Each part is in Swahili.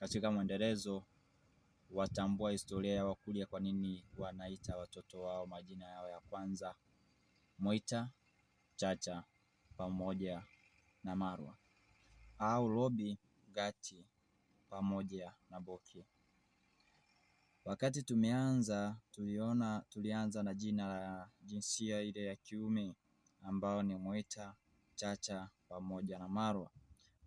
Katika mwendelezo watambua historia ya Wakurya, kwa nini wanaita watoto wao majina yao ya kwanza Mwita, Chacha pamoja na Marwa, au Robi, Gati pamoja na Boki. Wakati tulianza na jina la jinsia ile ya kiume ambao ni Mwita, Chacha pamoja na Marwa,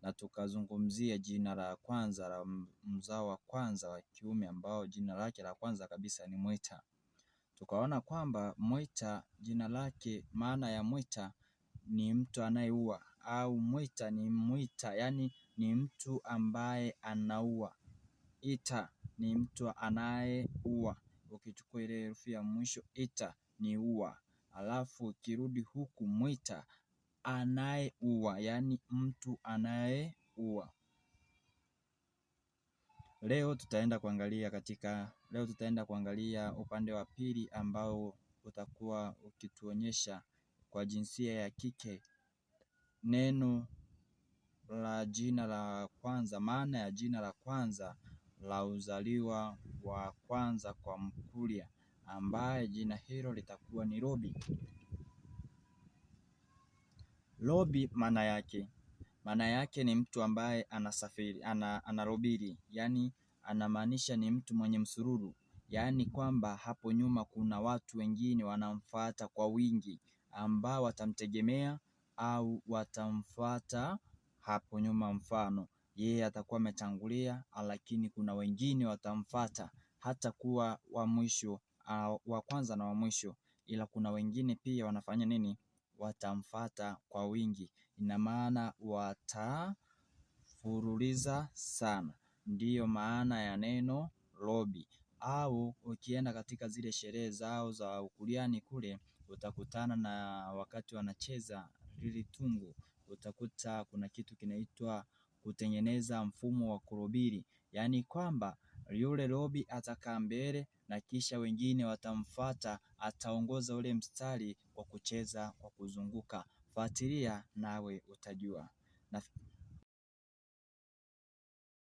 na tukazungumzia jina la kwanza la mzao wa kwanza wa kiume ambao jina lake la kwanza kabisa ni Mwita. Tukaona kwamba Mwita jina lake, maana ya Mwita ni mtu anayeua, au Mwita ni Mwita, yani ni mtu ambaye anaua. Ita ni mtu anayeua, ukichukua ile herufi ya mwisho ita ni ua, alafu ukirudi huku Mwita anayeua, yani mtu anayeua. Leo tutaenda kuangalia upande wa pili ambao utakuwa ukituonyesha kwa jinsia ya kike neno la jina la kwanza, maana ya jina la kwanza la uzaliwa wa kwanza kwa Mkurya, ambaye jina hilo litakuwa ni Robi. Robi maana yake ni mtu ambaye anasafiri, anarobiri, yani anamaanisha ni mtu mwenye msururu, yaani kwamba hapo nyuma kuna watu wengine wanamfuata kwa wingi ambao watamtegemea au watamfuata hapo nyuma. Mfano, yeye atakuwa ametangulia, lakini kuna wengine watamfuata hata kuwa wa mwisho, wa kwanza na wa mwisho, ila kuna wengine pia wanafanya nini? Watamfuata kwa wingi, ina maana watafululiza sana. Ndiyo maana ya neno Robi. Au ukienda katika zile sherehe zao za Ukuryani kule, utakutana na wakati wanacheza lili tungu, utakuta kuna kitu kinaitwa kutengeneza mfumo wa kurobiri, yaani kwamba yule Robi atakaa mbele na kisha wengine watamfuata, ataongoza ule mstari kwa kucheza kwa kuzunguka. Fuatilia nawe utajua.